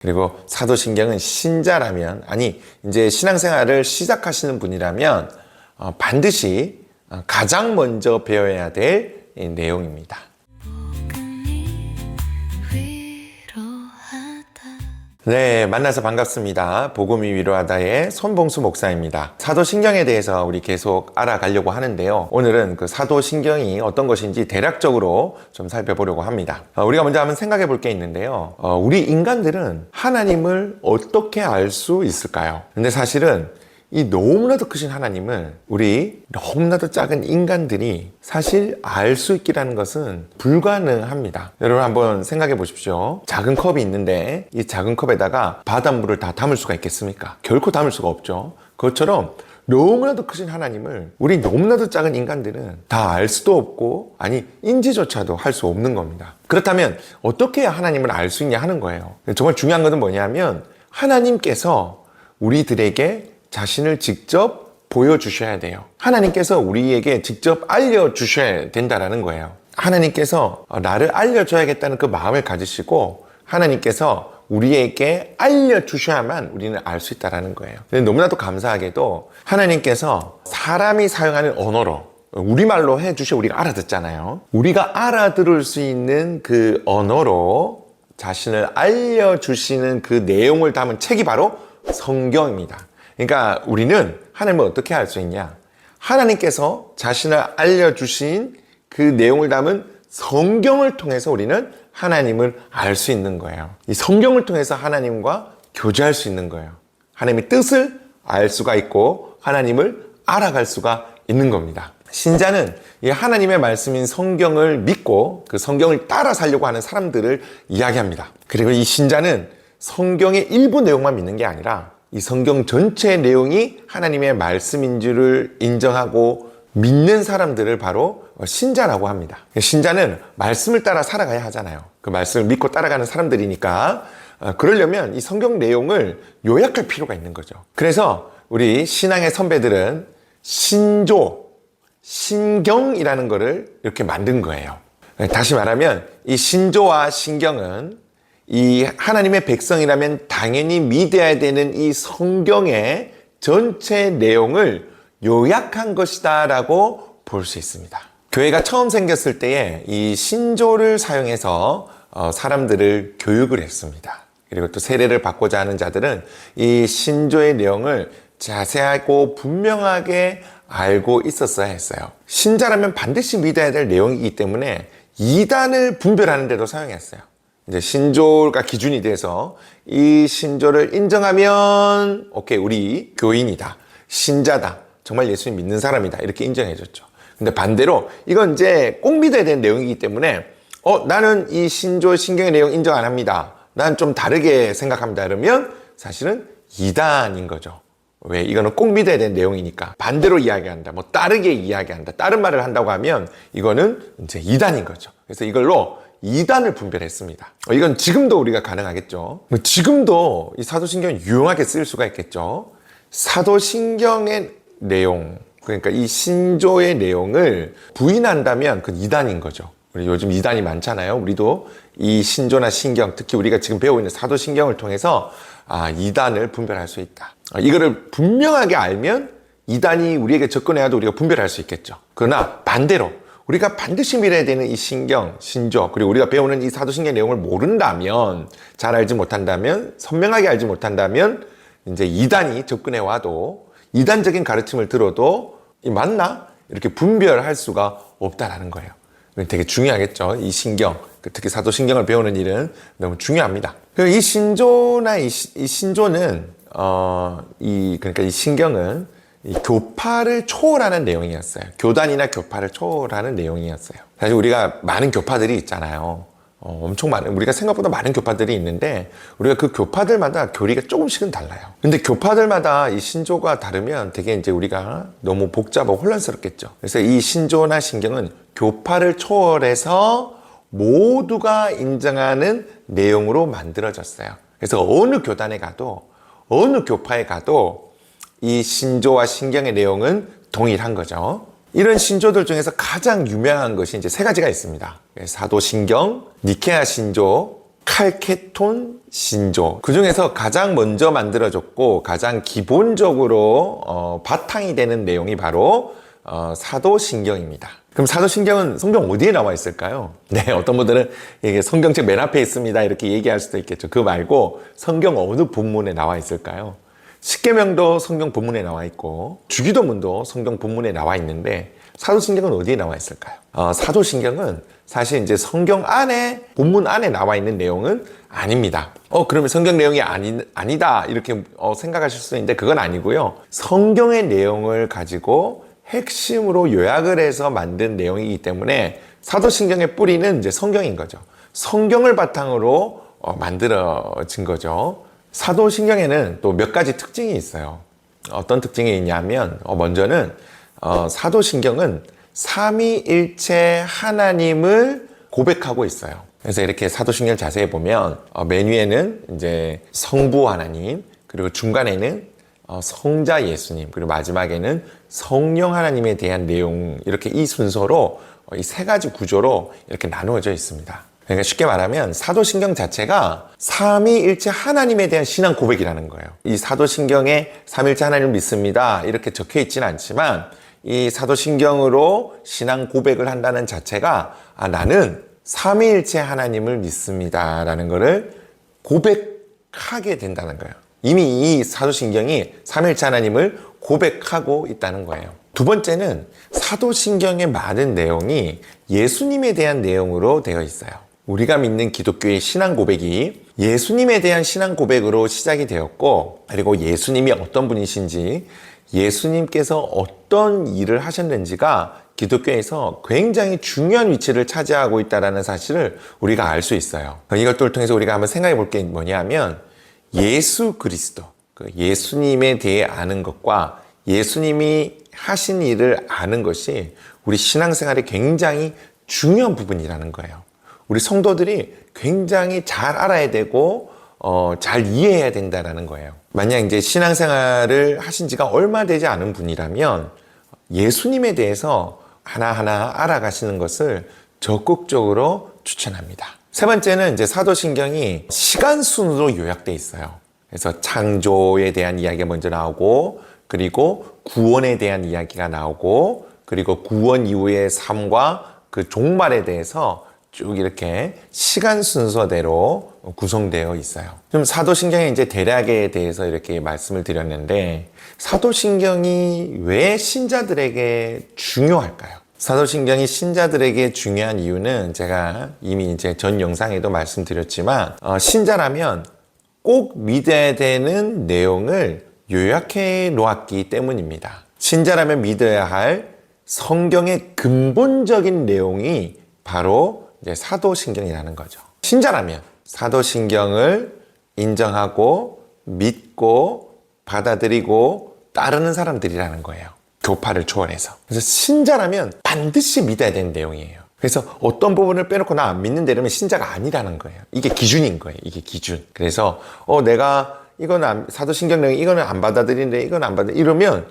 그리고 사도신경은 신자라면, 아니 이제 신앙생활을 시작하시는 분이라면 반드시 가장 먼저 배워야 될 내용입니다. 네, 만나서 반갑습니다. 복음이 위로하다의 손봉수 목사입니다. 사도신경에 대해서 우리 계속 알아가려고 하는데요. 오늘은 그 사도신경이 어떤 것인지 대략적으로 좀 살펴보려고 합니다. 우리가 먼저 한번 생각해 볼 게 있는데요. 우리 인간들은 하나님을 어떻게 알 수 있을까요? 근데 사실은 이 너무나도 크신 하나님을 우리 너무나도 작은 인간들이 사실 알 수 있기라는 것은 불가능합니다. 여러분 한번 생각해 보십시오. 작은 컵이 있는데 이 작은 컵에다가 바닷물을 다 담을 수가 있겠습니까? 결코 담을 수가 없죠. 그것처럼 너무나도 크신 하나님을 우리 너무나도 작은 인간들은 다 알 수도 없고, 아니 인지조차도 할 수 없는 겁니다. 그렇다면 어떻게 해야 하나님을 알 수 있냐 하는 거예요. 정말 중요한 것은 뭐냐면 하나님께서 우리들에게 자신을 직접 보여주셔야 돼요. 하나님께서 우리에게 직접 알려주셔야 된다는 거예요. 하나님께서 나를 알려줘야겠다는 그 마음을 가지시고 하나님께서 우리에게 알려주셔야만 우리는 알 수 있다는 거예요. 근데 너무나도 감사하게도 하나님께서 사람이 사용하는 언어로 우리말로 해주셔 우리가 알아듣잖아요. 우리가 알아들을 수 있는 그 언어로 자신을 알려주시는 그 내용을 담은 책이 바로 성경입니다. 그러니까 우리는 하나님을 어떻게 알 수 있냐? 하나님께서 자신을 알려주신 그 내용을 담은 성경을 통해서 우리는 하나님을 알 수 있는 거예요. 이 성경을 통해서 하나님과 교제할 수 있는 거예요. 하나님의 뜻을 알 수가 있고 하나님을 알아갈 수가 있는 겁니다. 신자는 이 하나님의 말씀인 성경을 믿고 그 성경을 따라 살려고 하는 사람들을 이야기합니다. 그리고 이 신자는 성경의 일부 내용만 믿는 게 아니라 이 성경 전체의 내용이 하나님의 말씀인 줄을 인정하고 믿는 사람들을 바로 신자라고 합니다. 신자는 말씀을 따라 살아가야 하잖아요. 그 말씀을 믿고 따라가는 사람들이니까 그러려면 이 성경 내용을 요약할 필요가 있는 거죠. 그래서 우리 신앙의 선배들은 신조, 신경이라는 거를 이렇게 만든 거예요. 다시 말하면 이 신조와 신경은 이 하나님의 백성이라면 당연히 믿어야 되는 이 성경의 전체 내용을 요약한 것이다 라고 볼 수 있습니다. 교회가 처음 생겼을 때에 이 신조를 사용해서 사람들을 교육을 했습니다. 그리고 또 세례를 받고자 하는 자들은 이 신조의 내용을 자세하고 분명하게 알고 있었어야 했어요. 신자라면 반드시 믿어야 될 내용이기 때문에 이단을 분별하는 데도 사용했어요. 이제 신조가 기준이 돼서 이 신조를 인정하면 오케이, 우리 교인이다, 신자다, 정말 예수님 믿는 사람이다 이렇게 인정해 줬죠. 근데 반대로 이건 이제 꼭 믿어야 되는 내용이기 때문에 나는 이 신조 신경의 내용 인정 안 합니다, 난 좀 다르게 생각합니다 이러면 사실은 이단인 거죠. 왜? 이거는 꼭 믿어야 되는 내용이니까. 반대로 이야기한다, 뭐 다르게 이야기한다, 다른 말을 한다고 하면 이거는 이제 이단인 거죠. 그래서 이걸로 이단을 분별했습니다. 이건 지금도 우리가 가능하겠죠. 지금도 이 사도신경이 유용하게 쓰일 수가 있겠죠. 사도신경의 내용, 그러니까 이 신조의 내용을 부인한다면 그건 이단인 거죠. 우리 요즘 이단이 많잖아요. 우리도 이 신조나 신경, 특히 우리가 지금 배우고 있는 사도신경을 통해서 이단을 분별할 수 있다. 이거를 분명하게 알면 이단이 우리에게 접근해야도 우리가 분별할 수 있겠죠. 그러나 반대로 우리가 반드시 믿어야 되는 이 신경, 신조, 그리고 우리가 배우는 이 사도신경 내용을 모른다면, 잘 알지 못한다면, 선명하게 알지 못한다면 이제 이단이 접근해 와도 이단적인 가르침을 들어도 맞나? 이렇게 분별할 수가 없다라는 거예요. 되게 중요하겠죠. 이 신경, 특히 사도신경을 배우는 일은 너무 중요합니다. 이 신조나 이 신조는 그러니까 이 신경은 이 교파를 초월하는 내용이었어요. 교단이나 교파를 초월하는 내용이었어요. 사실 우리가 많은 교파들이 있잖아요. 엄청 많은, 우리가 생각보다 많은 교파들이 있는데 우리가 그 교파들마다 교리가 조금씩은 달라요. 근데 교파들마다 이 신조가 다르면 되게 이제 우리가 너무 복잡하고 혼란스럽겠죠. 그래서 이 신조나 신경은 교파를 초월해서 모두가 인정하는 내용으로 만들어졌어요. 그래서 어느 교단에 가도 어느 교파에 가도 이 신조와 신경의 내용은 동일한 거죠. 이런 신조들 중에서 가장 유명한 것이 이제 세 가지가 있습니다. 사도신경, 니케아 신조, 칼케톤 신조. 그 중에서 가장 먼저 만들어졌고 가장 기본적으로 바탕이 되는 내용이 바로 사도신경입니다. 그럼 사도신경은 성경 어디에 나와 있을까요? 네, 어떤 분들은 이게 성경책 맨 앞에 있습니다 이렇게 얘기할 수도 있겠죠. 그거 말고 성경 어느 본문에 나와 있을까요? 십계명도 성경 본문에 나와 있고 주기도문도 성경 본문에 나와 있는데 사도신경은 어디에 나와 있을까요? 사도신경은 사실 이제 성경 안에 본문 안에 나와 있는 내용은 아닙니다. 그러면 성경 내용이 아니다 이렇게 생각하실 수 있는데 그건 아니고요. 성경의 내용을 가지고 핵심으로 요약을 해서 만든 내용이기 때문에 사도신경의 뿌리는 이제 성경인 거죠. 성경을 바탕으로 만들어진 거죠. 사도신경에는 또 몇 가지 특징이 있어요. 어떤 특징이 있냐면 먼저는 사도신경은 삼위일체 하나님을 고백하고 있어요. 그래서 이렇게 사도신경 자세히 보면 맨 위에는 이제 성부 하나님, 그리고 중간에는 성자 예수님, 그리고 마지막에는 성령 하나님에 대한 내용, 이렇게 이 순서로 이 세 가지 구조로 이렇게 나누어져 있습니다. 그러니까 쉽게 말하면 사도신경 자체가 삼위일체 하나님에 대한 신앙 고백이라는 거예요. 이 사도신경에 삼위일체 하나님을 믿습니다 이렇게 적혀 있지는 않지만 이 사도신경으로 신앙 고백을 한다는 자체가 나는 삼위일체 하나님을 믿습니다 라는 것을 고백하게 된다는 거예요. 이미 이 사도신경이 삼위일체 하나님을 고백하고 있다는 거예요. 두 번째는 사도신경의 많은 내용이 예수님에 대한 내용으로 되어 있어요. 우리가 믿는 기독교의 신앙 고백이 예수님에 대한 신앙 고백으로 시작이 되었고, 그리고 예수님이 어떤 분이신지, 예수님께서 어떤 일을 하셨는지가 기독교에서 굉장히 중요한 위치를 차지하고 있다는 사실을 우리가 알 수 있어요. 이것들을 통해서 우리가 한번 생각해 볼 게 뭐냐면 예수 그리스도, 예수님에 대해 아는 것과 예수님이 하신 일을 아는 것이 우리 신앙생활에 굉장히 중요한 부분이라는 거예요. 우리 성도들이 굉장히 잘 알아야 되고 잘 이해해야 된다는 거예요. 만약 이제 신앙생활을 하신 지가 얼마 되지 않은 분이라면 예수님에 대해서 하나하나 알아가시는 것을 적극적으로 추천합니다. 세 번째는 이제 사도신경이 시간 순으로 요약되어 있어요. 그래서 창조에 대한 이야기가 먼저 나오고, 그리고 구원에 대한 이야기가 나오고, 그리고 구원 이후의 삶과 그 종말에 대해서 쭉 이렇게 시간 순서대로 구성되어 있어요. 좀 사도신경의 이제 대략에 대해서 이렇게 말씀을 드렸는데, 사도신경이 왜 신자들에게 중요할까요? 사도신경이 신자들에게 중요한 이유는 제가 이미 이제 전 영상에도 말씀드렸지만, 신자라면 꼭 믿어야 되는 내용을 요약해 놓았기 때문입니다. 신자라면 믿어야 할 성경의 근본적인 내용이 바로 이제 사도신경이라는 거죠. 신자라면 사도신경을 인정하고 믿고 받아들이고 따르는 사람들이라는 거예요. 교파를 초월해서. 그래서 신자라면 반드시 믿어야 되는 내용이에요. 그래서 어떤 부분을 빼놓고 나 안 믿는다 이러면 신자가 아니라는 거예요. 이게 기준인 거예요. 이게 기준. 그래서 내가 이거는 사도신경 내용 이거는 안 받아들이는데 이건 안 받아 이러면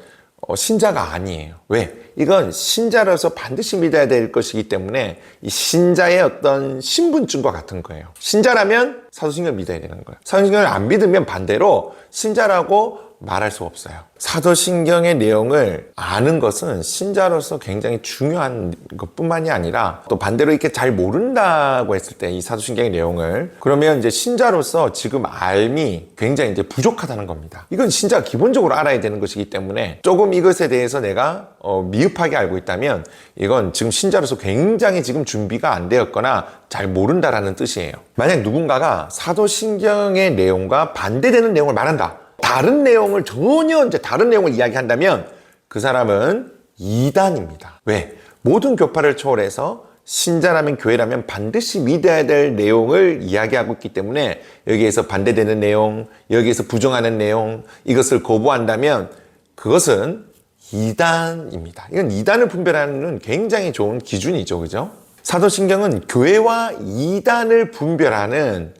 신자가 아니에요. 왜? 이건 신자로서 반드시 믿어야 될 것이기 때문에 이 신자의 어떤 신분증과 같은 거예요. 신자라면 사도신경을 믿어야 되는 거예요. 사도신경을 안 믿으면 반대로 신자라고 말할 수 없어요. 사도신경의 내용을 아는 것은 신자로서 굉장히 중요한 것뿐만이 아니라 또 반대로 이렇게 잘 모른다고 했을 때 이 사도신경의 내용을 그러면 이제 신자로서 지금 알미 굉장히 이제 부족하다는 겁니다. 이건 신자가 기본적으로 알아야 되는 것이기 때문에 조금 이것에 대해서 내가 미흡하게 알고 있다면 이건 지금 신자로서 굉장히 지금 준비가 안 되었거나 잘 모른다라는 뜻이에요. 만약 누군가가 사도신경의 내용과 반대되는 내용을 말한다. 다른 내용을 전혀 이제 다른 내용을 이야기한다면 그 사람은 이단입니다. 왜? 모든 교파를 초월해서 신자라면 교회라면 반드시 믿어야 될 내용을 이야기하고 있기 때문에 여기에서 반대되는 내용, 여기에서 부정하는 내용, 이것을 거부한다면 그것은 이단입니다. 이건 이단을 분별하는 굉장히 좋은 기준이죠. 그죠? 사도신경은 교회와 이단을 분별하는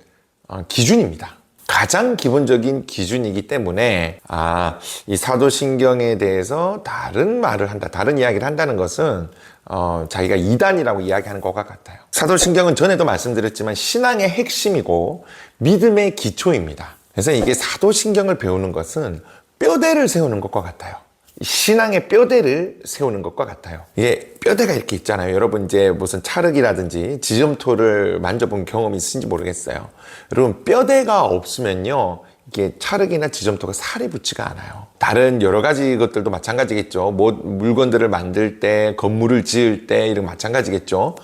기준입니다. 가장 기본적인 기준이기 때문에 이 사도신경에 대해서 다른 말을 한다, 다른 이야기를 한다는 것은 자기가 이단이라고 이야기하는 것과 같아요. 사도신경은 전에도 말씀드렸지만 신앙의 핵심이고 믿음의 기초입니다. 그래서 이게 사도신경을 배우는 것은 뼈대를 세우는 것과 같아요. 신앙의 뼈대를 세우는 것과 같아요. 이게 뼈대가 이렇게 있잖아요. 여러분 이제 무슨 찰흙이라든지 지점토를 만져본 경험이 있으신지 모르겠어요. 여러분 뼈대가 없으면요, 이게 찰흙이나 지점토가 살이 붙지가 않아요. 다른 여러 가지 것들도 마찬가지겠죠. 뭐 물건들을 만들 때, 건물을 지을 때 이런 마찬가지겠죠.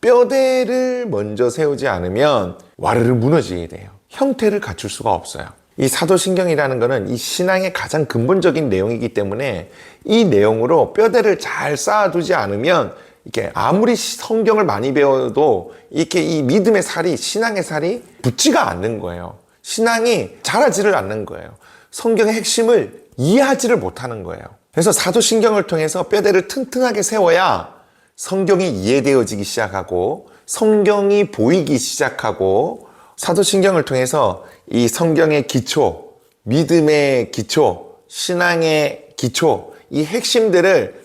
뼈대를 먼저 세우지 않으면 와르르 무너지게 돼요. 형태를 갖출 수가 없어요. 이 사도신경이라는 것은 이 신앙의 가장 근본적인 내용이기 때문에 이 내용으로 뼈대를 잘 쌓아두지 않으면 이게 아무리 성경을 많이 배워도 이렇게 이 믿음의 살이, 신앙의 살이 붙지가 않는 거예요. 신앙이 자라지를 않는 거예요. 성경의 핵심을 이해하지를 못하는 거예요. 그래서 사도신경을 통해서 뼈대를 튼튼하게 세워야 성경이 이해되어지기 시작하고 성경이 보이기 시작하고 사도신경을 통해서 이 성경의 기초, 믿음의 기초, 신앙의 기초, 이 핵심들을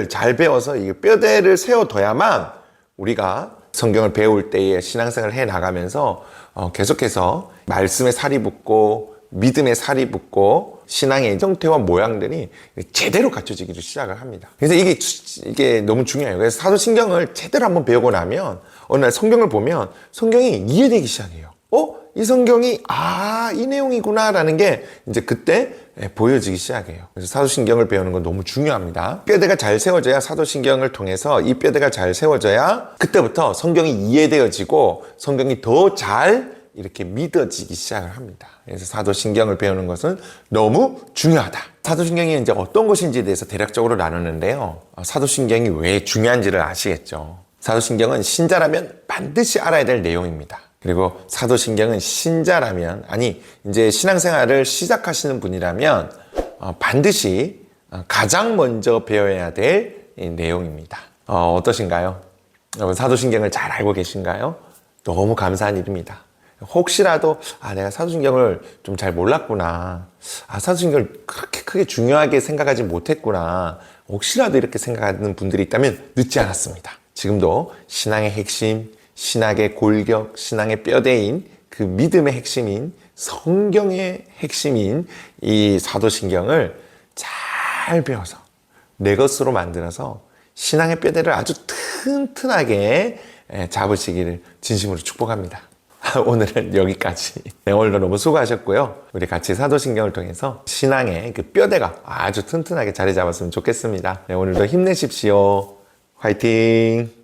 잘 배워서 이 뼈대를 세워둬야만 우리가 성경을 배울 때에 신앙생활을 해 나가면서 계속해서 말씀의 살이 붙고 믿음의 살이 붙고 신앙의 형태와 모양들이 제대로 갖춰지기를 시작을 합니다. 그래서 이게 너무 중요해요. 그래서 사도신경을 제대로 한번 배우고 나면 어느 날 성경을 보면 성경이 이해되기 시작해요. 이 성경이 이 내용이구나 라는 게 이제 그때 보여지기 시작해요. 그래서 사도신경을 배우는 건 너무 중요합니다. 뼈대가 잘 세워져야, 사도신경을 통해서 이 뼈대가 잘 세워져야 그때부터 성경이 이해되어지고 성경이 더 잘 이렇게 믿어지기 시작을 합니다. 그래서 사도신경을 배우는 것은 너무 중요하다. 사도신경이 이제 어떤 것인지에 대해서 대략적으로 나누는데요. 사도신경이 왜 중요한지를 아시겠죠? 사도신경은 신자라면 반드시 알아야 될 내용입니다. 그리고 사도신경은 신자라면, 이제 신앙생활을 시작하시는 분이라면 반드시 가장 먼저 배워야 될 내용입니다. 어떠신가요? 여러분 사도신경을 잘 알고 계신가요? 너무 감사한 일입니다. 혹시라도 내가 사도신경을 좀 잘 몰랐구나, 사도신경을 그렇게 크게 중요하게 생각하지 못했구나, 혹시라도 이렇게 생각하는 분들이 있다면 늦지 않았습니다. 지금도 신앙의 핵심, 신학의 골격, 신앙의 뼈대인 그 믿음의 핵심인 성경의 핵심인 이 사도신경을 잘 배워서 내 것으로 만들어서 신앙의 뼈대를 아주 튼튼하게 잡으시기를 진심으로 축복합니다. 오늘은 여기까지. 오늘도 너무 수고하셨고요. 우리 같이 사도신경을 통해서 신앙의 그 뼈대가 아주 튼튼하게 자리 잡았으면 좋겠습니다. 오늘도 힘내십시오. 화이팅!